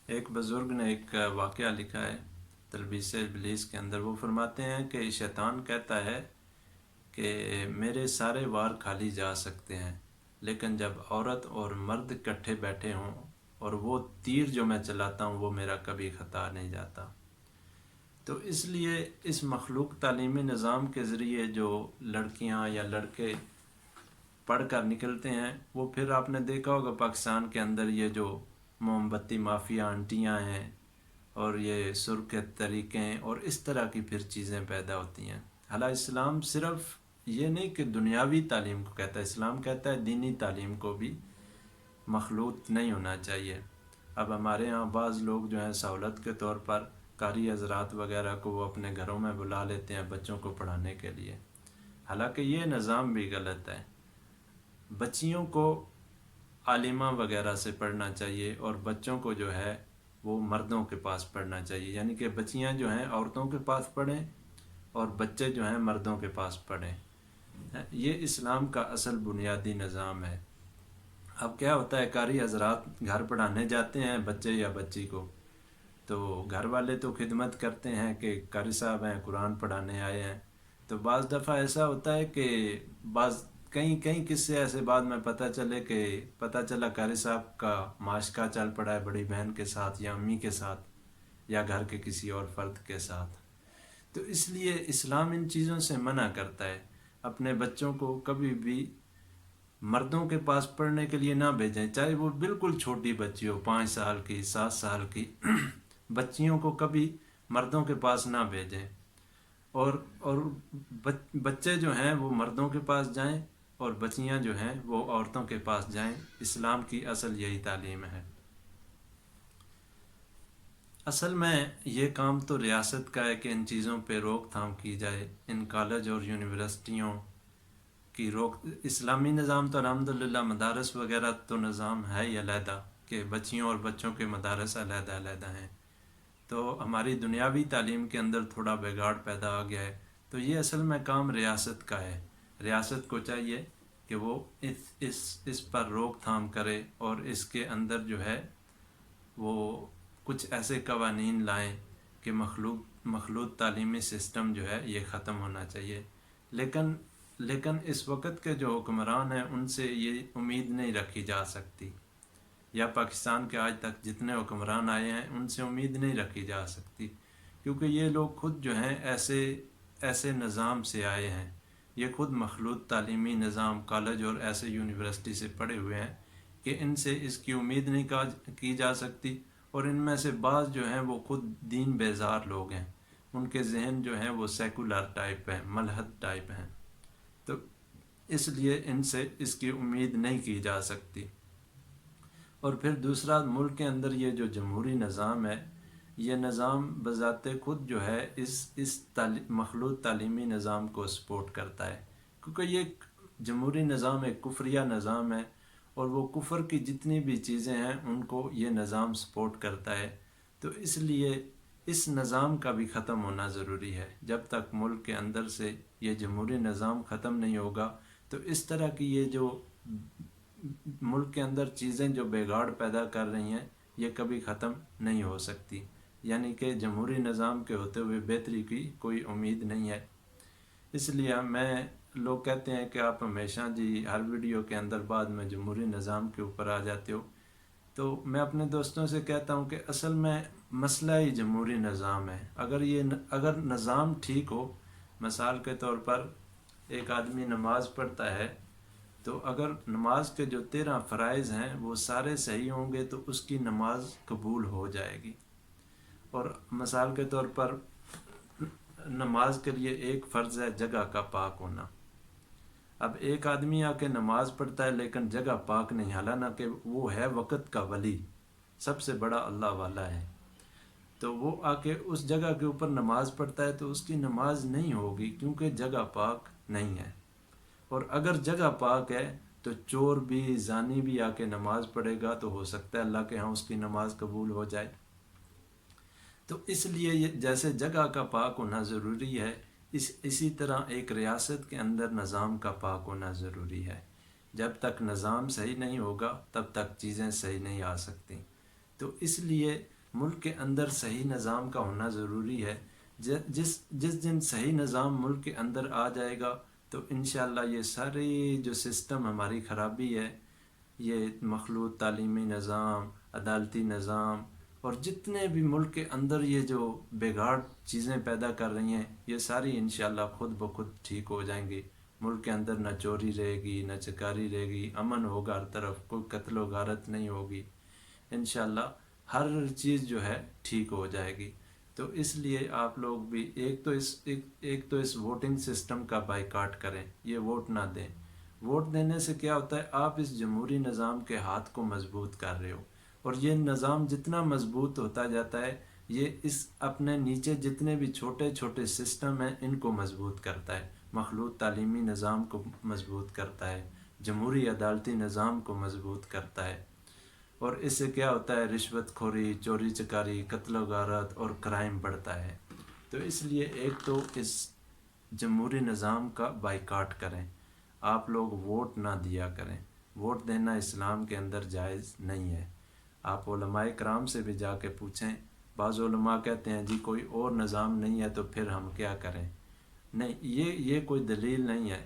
ایک بزرگ نے ایک واقعہ لکھا ہے تلبیس ابلیس کے اندر. وہ فرماتے ہیں کہ شیطان کہتا ہے کہ میرے سارے وار کھالی جا سکتے ہیں، لیکن جب عورت اور مرد اکٹھے بیٹھے ہوں اور وہ تیر جو میں چلاتا ہوں وہ میرا کبھی خطا نہیں جاتا. تو اس لیے اس مخلوق تعلیمی نظام کے ذریعے جو لڑکیاں یا لڑکے پڑھ کر نکلتے ہیں، وہ پھر آپ نے دیکھا ہوگا پاکستان کے اندر یہ جو موم بتی مافیا آنٹیاں ہیں اور یہ سرخ طریقیں اور اس طرح کی پھر چیزیں پیدا ہوتی ہیں. حالانکہ اسلام صرف یہ نہیں کہ دنیاوی تعلیم کو کہتا ہے، اسلام کہتا ہے دینی تعلیم کو بھی مخلوط نہیں ہونا چاہیے. اب ہمارے ہاں بعض لوگ جو ہیں سہولت کے طور پر قاری حضرات وغیرہ کو وہ اپنے گھروں میں بلا لیتے ہیں بچوں کو پڑھانے کے لیے، حالانکہ یہ نظام بھی غلط ہے. بچیوں کو عالمہ وغیرہ سے پڑھنا چاہیے اور بچوں کو جو ہے وہ مردوں کے پاس پڑھنا چاہیے، یعنی کہ بچیاں جو ہیں عورتوں کے پاس پڑھیں اور بچے جو ہیں مردوں کے پاس پڑھیں. یہ اسلام کا اصل بنیادی نظام ہے. اب کیا ہوتا ہے، قاری حضرات گھر پڑھانے جاتے ہیں بچے یا بچی کو، تو گھر والے تو خدمت کرتے ہیں کہ قاری صاحب ہیں قرآن پڑھانے آئے ہیں. تو بعض دفعہ ایسا ہوتا ہے کہ کئی قصے ایسے بعد میں پتہ چلا قاری صاحب کا معاشقہ چل پڑا ہے بڑی بہن کے ساتھ یا امی کے ساتھ یا گھر کے کسی اور فرد کے ساتھ. تو اس لیے اسلام ان چیزوں سے منع کرتا ہے. اپنے بچوں کو کبھی بھی مردوں کے پاس پڑھنے کے لیے نہ بھیجیں، چاہے وہ بالکل چھوٹی بچی ہو، 5 سال کی 7 سال کی بچیوں کو کبھی مردوں کے پاس نہ بھیجیں. اور بچے جو ہیں وہ مردوں کے پاس جائیں اور بچیاں جو ہیں وہ عورتوں کے پاس جائیں. اسلام کی اصل یہی تعلیم ہے. اصل میں یہ کام تو ریاست کا ہے کہ ان چیزوں پہ روک تھام کی جائے. ان کالج اور یونیورسٹیوں کی اسلامی نظام تو الحمدللہ مدارس وغیرہ تو نظام ہے ہی علیحدہ کہ بچیوں اور بچوں کے مدارس علیحدہ علیحدہ ہیں. تو ہماری دنیاوی تعلیم کے اندر تھوڑا بگاڑ پیدا آ گیا ہے. تو یہ اصل میں کام ریاست کا ہے. ریاست کو چاہیے کہ وہ اس پر روک تھام کرے اور اس کے اندر جو ہے وہ کچھ ایسے قوانین لائیں کہ مخلوط تعلیمی سسٹم جو ہے یہ ختم ہونا چاہیے. لیکن اس وقت کے جو حکمران ہیں ان سے یہ امید نہیں رکھی جا سکتی، یا پاکستان کے آج تک جتنے حکمران آئے ہیں ان سے امید نہیں رکھی جا سکتی، کیونکہ یہ لوگ خود جو ہیں ایسے نظام سے آئے ہیں. یہ خود مخلوط تعلیمی نظام کالج اور ایسے یونیورسٹی سے پڑھے ہوئے ہیں کہ ان سے اس کی امید نہیں کی جا سکتی. اور ان میں سے بعض جو ہیں وہ خود دین بیزار لوگ ہیں، ان کے ذہن جو ہیں وہ سیکولر ٹائپ ہیں، ملحد ٹائپ ہیں. تو اس لیے ان سے اس کی امید نہیں کی جا سکتی. اور پھر دوسرا، ملک کے اندر یہ جو جمہوری نظام ہے، یہ نظام بذات خود جو ہے اس مخلوط تعلیمی نظام کو سپورٹ کرتا ہے، کیونکہ یہ جمہوری نظام ایک کفریہ نظام ہے اور وہ کفر کی جتنی بھی چیزیں ہیں ان کو یہ نظام سپورٹ کرتا ہے. تو اس لیے اس نظام کا بھی ختم ہونا ضروری ہے. جب تک ملک کے اندر سے یہ جمہوری نظام ختم نہیں ہوگا تو اس طرح کی یہ جو ملک کے اندر چیزیں جو بگاڑ پیدا کر رہی ہیں یہ کبھی ختم نہیں ہو سکتی. یعنی کہ جمہوری نظام کے ہوتے ہوئے بہتری کی کوئی امید نہیں ہے. اس لیے لوگ کہتے ہیں کہ آپ ہمیشہ ہر ویڈیو کے اندر بعد میں جمہوری نظام کے اوپر آ جاتے ہو. تو میں اپنے دوستوں سے کہتا ہوں کہ اصل میں مسئلہ ہی جمہوری نظام ہے. اگر نظام ٹھیک ہو، مثال کے طور پر ایک آدمی نماز پڑھتا ہے، تو اگر نماز کے جو 13 فرائض ہیں وہ سارے صحیح ہوں گے تو اس کی نماز قبول ہو جائے گی. اور مثال کے طور پر نماز کے لیے ایک فرض ہے جگہ کا پاک ہونا. اب ایک آدمی آ کے نماز پڑھتا ہے لیکن جگہ پاک نہیں، حالانکہ وہ ہے وقت کا ولی، سب سے بڑا اللہ والا ہے. تو وہ آ کے اس جگہ کے اوپر نماز پڑھتا ہے تو اس کی نماز نہیں ہوگی کیونکہ جگہ پاک نہیں ہے. اور اگر جگہ پاک ہے تو چور بھی زانی بھی آ کے نماز پڑھے گا تو ہو سکتا ہے اللہ کے ہاں اس کی نماز قبول ہو جائے. تو اس لیے جیسے جگہ کا پاک ہونا ضروری ہے، اسی طرح ایک ریاست کے اندر نظام کا پاک ہونا ضروری ہے. جب تک نظام صحیح نہیں ہوگا تب تک چیزیں صحیح نہیں آ سکتی. تو اس لیے ملک کے اندر صحیح نظام کا ہونا ضروری ہے. جس دن صحیح نظام ملک کے اندر آ جائے گا تو انشاءاللہ یہ سارے جو سسٹم ہماری خرابی ہے، یہ مخلوط تعلیمی نظام، عدالتی نظام، اور جتنے بھی ملک کے اندر یہ جو بگاڑ چیزیں پیدا کر رہی ہیں، یہ ساری انشاءاللہ خود بخود ٹھیک ہو جائیں گی. ملک کے اندر نہ چوری رہے گی، نہ چکاری رہے گی، امن ہوگا ہر طرف، کوئی قتل و غارت نہیں ہوگی. انشاءاللہ ہر چیز جو ہے ٹھیک ہو جائے گی. تو اس لیے آپ لوگ بھی ایک تو اس ووٹنگ سسٹم کا بائیکاٹ کریں، یہ ووٹ نہ دیں. ووٹ دینے سے کیا ہوتا ہے، آپ اس جمہوری نظام کے ہاتھ کو مضبوط کر رہے ہو، اور یہ نظام جتنا مضبوط ہوتا جاتا ہے، یہ اس اپنے نیچے جتنے بھی چھوٹے چھوٹے سسٹم ہیں ان کو مضبوط کرتا ہے. مخلوط تعلیمی نظام کو مضبوط کرتا ہے، جمہوری عدالتی نظام کو مضبوط کرتا ہے. اور اس سے کیا ہوتا ہے، رشوت خوری، چوری چکاری، قتل و غارت اور کرائم بڑھتا ہے. تو اس لیے ایک تو اس جمہوری نظام کا بائیکاٹ کریں. آپ لوگ ووٹ نہ دیا کریں. ووٹ دینا اسلام کے اندر جائز نہیں ہے. آپ علماء کرام سے بھی جا کے پوچھیں. بعض علماء کہتے ہیں جی کوئی اور نظام نہیں ہے تو پھر ہم کیا کریں. نہیں، یہ کوئی دلیل نہیں ہے.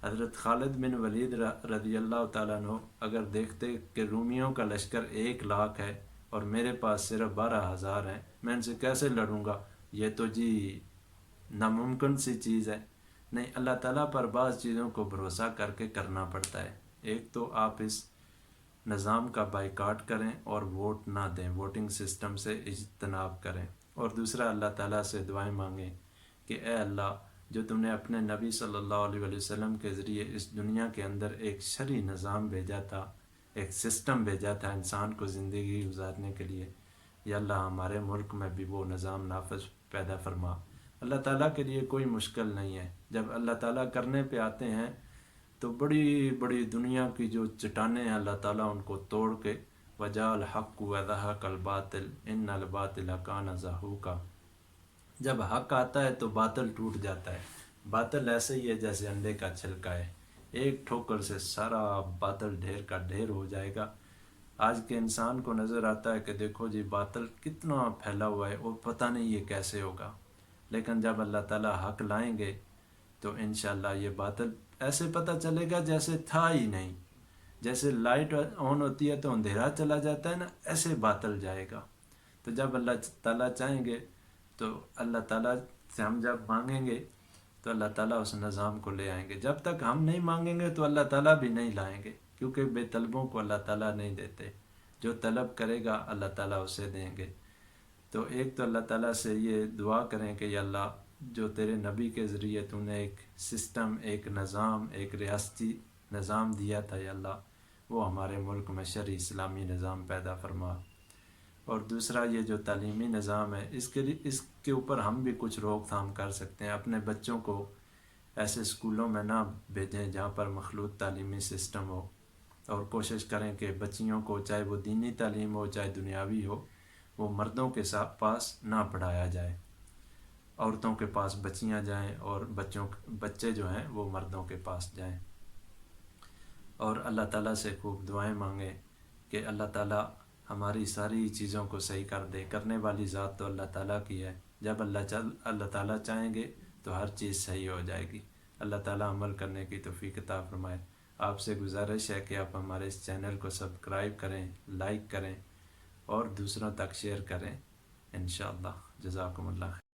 حضرت خالد بن ولید رضی اللہ تعالیٰ عنہ اگر دیکھتے کہ رومیوں کا لشکر 1,00,000 ہے اور میرے پاس صرف 12,000 ہیں، میں ان سے کیسے لڑوں گا، یہ تو جی ناممکن سی چیز ہے. نہیں، اللہ تعالیٰ پر بعض چیزوں کو بھروسہ کر کے کرنا پڑتا ہے. ایک تو آپ اس نظام کا بائیکاٹ کریں اور ووٹ نہ دیں، ووٹنگ سسٹم سے اجتناب کریں. اور دوسرا اللہ تعالیٰ سے دعائیں مانگیں کہ اے اللہ، جو تم نے اپنے نبی صلی اللہ علیہ وسلم کے ذریعے اس دنیا کے اندر ایک شرعی نظام بھیجا تھا، ایک سسٹم بھیجا تھا انسان کو زندگی گزارنے کے لیے، یا اللہ ہمارے ملک میں بھی وہ نظام نافذ پیدا فرما. اللہ تعالیٰ کے لیے کوئی مشکل نہیں ہے. جب اللہ تعالیٰ کرنے پہ آتے ہیں تو بڑی بڑی دنیا کی جو چٹانیں ہیں اللہ تعالیٰ ان کو توڑ کے وَجَاءَ الْحَقُّ وَزَهَقَ الْبَاطِلُ إِنَّ الْبَاطِلَ كَانَ زَهُوقًا. جب حق آتا ہے تو باطل ٹوٹ جاتا ہے. باطل ایسے ہی ہے جیسے انڈے کا چھلکا ہے، ایک ٹھوکر سے سارا باطل ڈھیر کا ڈھیر ہو جائے گا. آج کے انسان کو نظر آتا ہے کہ دیکھو جی باطل کتنا پھیلا ہوا ہے اور پتہ نہیں یہ کیسے ہوگا. لیکن جب اللہ تعالیٰ حق لائیں گے تو انشاءاللہ یہ باطل ایسے پتہ چلے گا جیسے تھا ہی نہیں. جیسے لائٹ آن ہوتی ہے تو اندھیرا چلا جاتا ہے نا، ایسے باطل جائے گا. تو جب اللہ تعالیٰ چاہیں گے تو اللہ تعالیٰ سے ہم جب مانگیں گے تو اللہ تعالیٰ اس نظام کو لے آئیں گے. جب تک ہم نہیں مانگیں گے تو اللہ تعالیٰ بھی نہیں لائیں گے، کیونکہ بے طلبوں کو اللہ تعالیٰ نہیں دیتے. جو طلب کرے گا اللہ تعالیٰ اسے دیں گے. تو ایک تو اللہ تعالیٰ سے یہ دعا کریں کہ یا اللہ، جو تیرے نبی کے ذریعے تو نے ایک سسٹم، ایک نظام، ایک ریاستی نظام دیا تھا، یا اللہ وہ ہمارے ملک میں شرعی اسلامی نظام پیدا فرما. اور دوسرا یہ جو تعلیمی نظام ہے، اس کے اوپر ہم بھی کچھ روک تھام کر سکتے ہیں. اپنے بچوں کو ایسے اسکولوں میں نہ بھیجیں جہاں پر مخلوط تعلیمی سسٹم ہو، اور کوشش کریں کہ بچیوں کو چاہے وہ دینی تعلیم ہو چاہے دنیاوی ہو، وہ مردوں کے پاس نہ پڑھایا جائے. عورتوں کے پاس بچیاں جائیں اور بچے جو ہیں وہ مردوں کے پاس جائیں. اور اللہ تعالیٰ سے خوب دعائیں مانگیں کہ اللہ تعالیٰ ہماری ساری چیزوں کو صحیح کر دے. کرنے والی ذات تو اللہ تعالیٰ کی ہے. جب اللہ تعالیٰ چاہیں گے تو ہر چیز صحیح ہو جائے گی. اللہ تعالیٰ عمل کرنے کی توفیق عطا فرمائے. آپ سے گزارش ہے کہ آپ ہمارے اس چینل کو سبسکرائب کریں، لائک کریں اور دوسروں تک شیئر کریں. انشاءاللہ. جزاکم اللہ خیر.